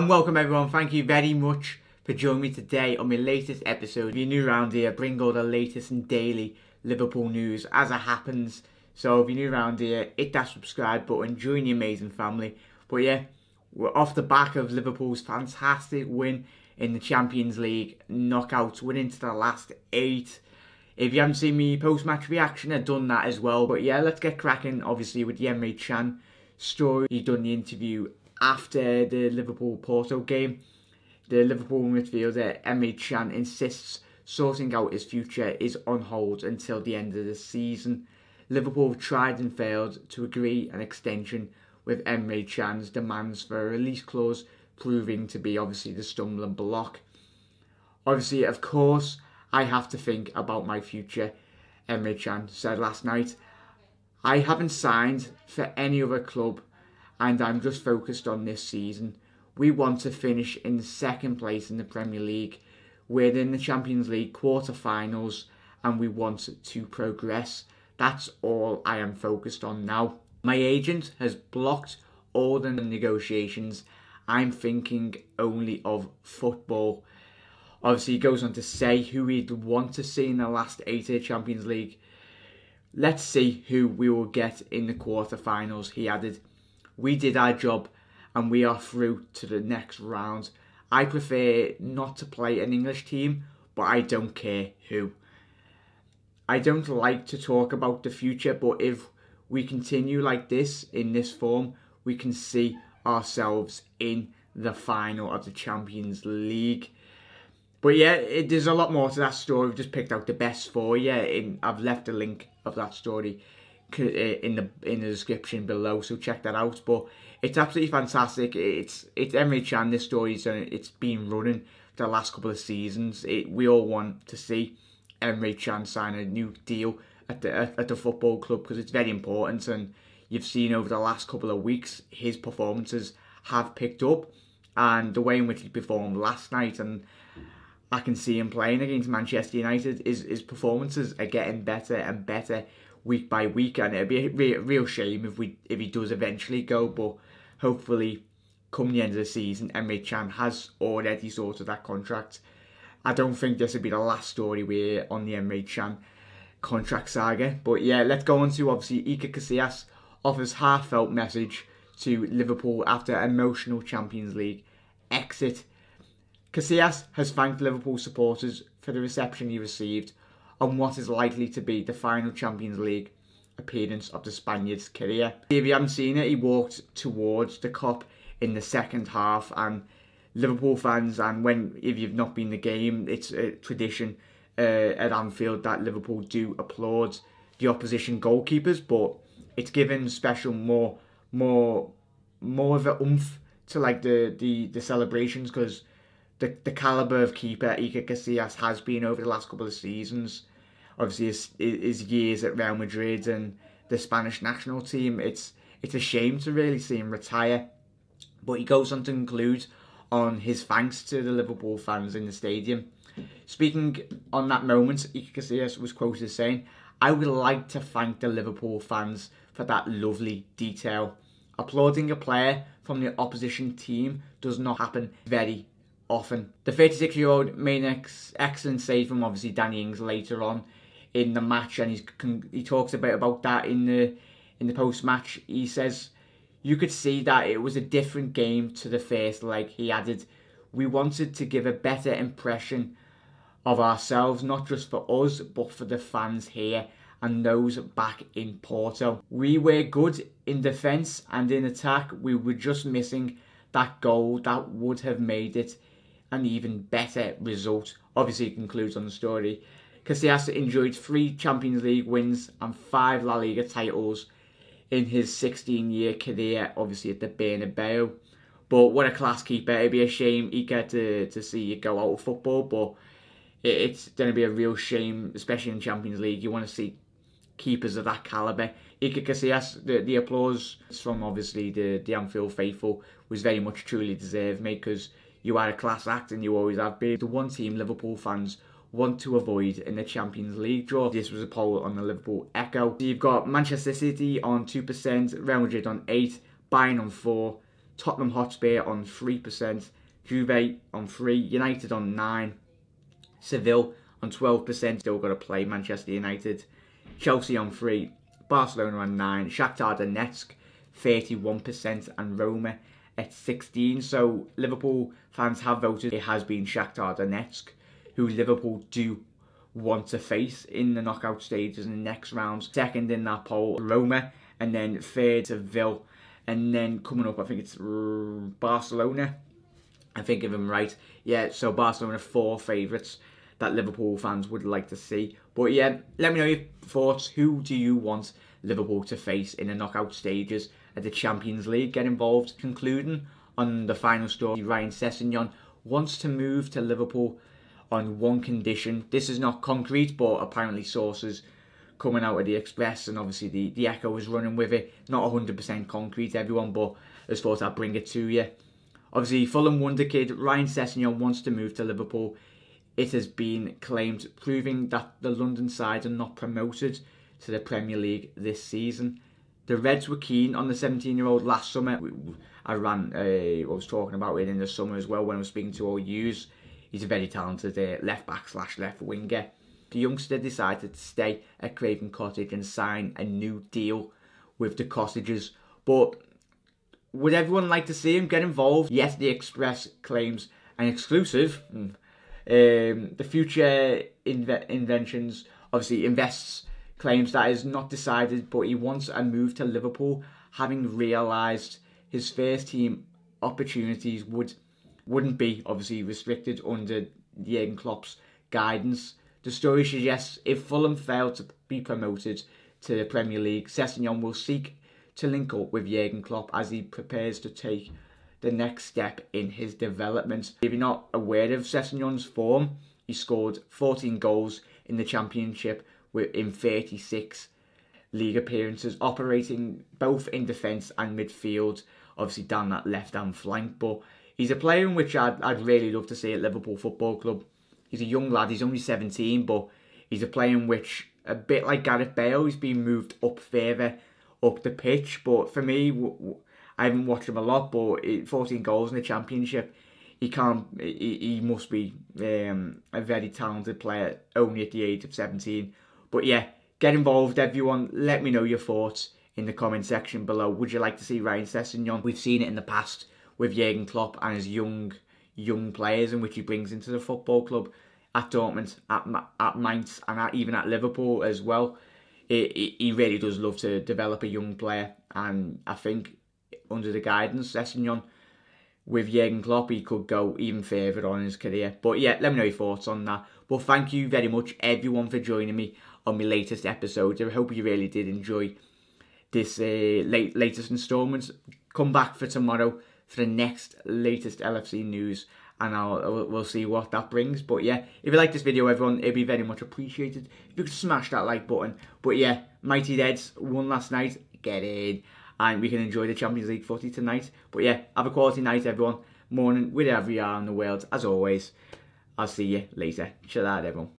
And welcome everyone, thank you very much for joining me today on my latest episode. If you're new around here, I bring all the latest and daily Liverpool news as it happens. So if you're new around here, hit that subscribe button, join the amazing family. But yeah, we're off the back of Liverpool's fantastic win in the Champions League knockouts, winning to the last 8. If you haven't seen me post-match reaction, I've done that as well. But yeah, let's get cracking obviously with the Emre Can story. He's done the interview after the Liverpool-Porto game. The Liverpool midfielder Emre Can insists sorting out his future is on hold until the end of the season. Liverpool tried and failed to agree an extension with Emre Can's demands for a release clause proving to be obviously the stumbling block. Obviously, of course, I have to think about my future, Emre Can said last night. I haven't signed for any other club and I'm just focused on this season. We want to finish in second place in the Premier League. We're in the Champions League quarter-finals and we want to progress. That's all I am focused on now. My agent has blocked all the negotiations. I'm thinking only of football. Obviously, he goes on to say who he'd want to see in the last 8 of the Champions League. Let's see who we will get in the quarter-finals, he added. We did our job and we are through to the next round. I prefer not to play an English team, but I don't care who. I don't like to talk about the future, but if we continue like this, in this form, we can see ourselves in the final of the Champions League. But yeah, there's a lot more to that story. We've just picked out the best for you. I've left a link of that story in the description below, so check that out. But it's absolutely fantastic. It's Emre Can. This story it's been running for the last couple of seasons. We all want to see Emre Can sign a new deal at the football club because it's very important. And you've seen over the last couple of weeks his performances have picked up, and the way in which he performed last night, and I can see him playing against Manchester United. His performances are getting better and better week by week, and it'd be a real shame if he does eventually go. But hopefully, come the end of the season, Emre Can has already sorted that contract. I don't think this would be the last story we're on the Emre Can contract saga. But yeah, let's go on to obviously Iker Casillas offers heartfelt message to Liverpool after emotional Champions League exit. Casillas has thanked Liverpool supporters for the reception he received on what is likely to be the final Champions League appearance of the Spaniard's career. If you haven't seen it, he walked towards the Kop in the second half, and Liverpool fans, and if you've not been to the game, it's a tradition at Anfield that Liverpool do applaud the opposition goalkeepers, but it's given special more of an oomph to like the celebrations, because the calibre of keeper Iker Casillas has been over the last couple of seasons. Obviously, his years at Real Madrid and the Spanish national team, it's a shame to really see him retire. But he goes on to conclude on his thanks to the Liverpool fans in the stadium. Speaking on that moment, Iker Casillas was quoted as saying, "I would like to thank the Liverpool fans for that lovely detail. Applauding a player from the opposition team does not happen very often." The 36-year-old made an excellent save from obviously Danny Ings later on in the match, and he talks a bit about that in the post-match. He says, "You could see that it was a different game to the first leg." He added, "We wanted to give a better impression of ourselves, not just for us, but for the fans here and those back in Porto. We were good in defence and in attack. We were just missing that goal that would have made it an even better result." Obviously, he concludes on the story. Casillas enjoyed 3 Champions League wins and 5 La Liga titles in his 16-year career, obviously at the Bernabeu. But what a class keeper. It'd be a shame, Iker, to see you go out of football, but it's going to be a real shame, especially in Champions League. You want to see keepers of that calibre. Iker Casillas, the applause from obviously the Anfield faithful was very much truly deserved, mate, because you are a class act and you always have been. The one team Liverpool fans want to avoid in the Champions League draw. This was a poll on the Liverpool Echo. So you've got Manchester City on 2%, Real Madrid on 8%, Bayern on 4%, Tottenham Hotspur on 3%, Juve on 3, United on 9, Seville on 12%, still got to play Manchester United, Chelsea on 3, Barcelona on 9, Shakhtar Donetsk 31%, and Roma at 16. So Liverpool fans have voted. It has been Shakhtar Donetsk, who Liverpool do want to face in the knockout stages in the next round. Second in that poll, Roma, and then third, Seville, and then coming up, I think it's Barcelona. I think of them right. Yeah, so Barcelona 4 favourites that Liverpool fans would like to see. But yeah, let me know your thoughts. Who do you want Liverpool to face in the knockout stages at the Champions League? Get involved. Concluding on the final story, Ryan Sessegnon wants to move to Liverpool on one condition. This is not concrete, but apparently sources coming out of the Express, and obviously the Echo is running with it. Not 100% concrete, everyone, but I just thought I'd bring it to you. Obviously, Fulham wonder kid Ryan Sessegnon wants to move to Liverpool. It has been claimed, proving that the London side are not promoted to the Premier League this season. The Reds were keen on the 17-year-old last summer. I was talking about it in the summer as well when I was speaking to all yous. He's a very talented left-back/left winger. The youngster decided to stay at Craven Cottage and sign a new deal with the Cottages. But would everyone like to see him get involved? Yes, the Express claims an exclusive. The Future Inventions obviously invests, claims that is not decided, but he wants a move to Liverpool, having realised his first team opportunities wouldn't be obviously restricted under Jurgen Klopp's guidance. The story suggests if Fulham fail to be promoted to the Premier League, Sessegnon will seek to link up with Jurgen Klopp as he prepares to take the next step in his development. If you're not aware of Sessegnon's form, he scored 14 goals in the Championship in 36 league appearances, operating both in defence and midfield, obviously down that left-hand flank. But he's a player in which I'd really love to see at Liverpool Football Club. He's a young lad, he's only 17, but he's a player in which, a bit like Gareth Bale, he's been moved up further up the pitch. But for me, I haven't watched him a lot, but 14 goals in the Championship, he must be a very talented player, only at the age of 17. But yeah, get involved, everyone. Let me know your thoughts in the comment section below. Would you like to see Ryan Sessegnon? We've seen it in the past with Jurgen Klopp and his young players, in which he brings into the football club at Dortmund, at Mainz, and even at Liverpool as well. He really does love to develop a young player, and I think under the guidance Sessegnon with Jurgen Klopp, he could go even further on in his career. But yeah, let me know your thoughts on that. But thank you very much, everyone, for joining me on my latest episode. I hope you really did enjoy this latest instalment. Come back for tomorrow for the next latest LFC news, and we'll see what that brings. But yeah, if you like this video, everyone, it'd be very much appreciated if you could smash that like button. But yeah, Mighty Reds won last night. Get in, and we can enjoy the Champions League footy tonight. But yeah, have a quality night, everyone. Morning, wherever you are in the world. As always, I'll see you later. Chill out, everyone.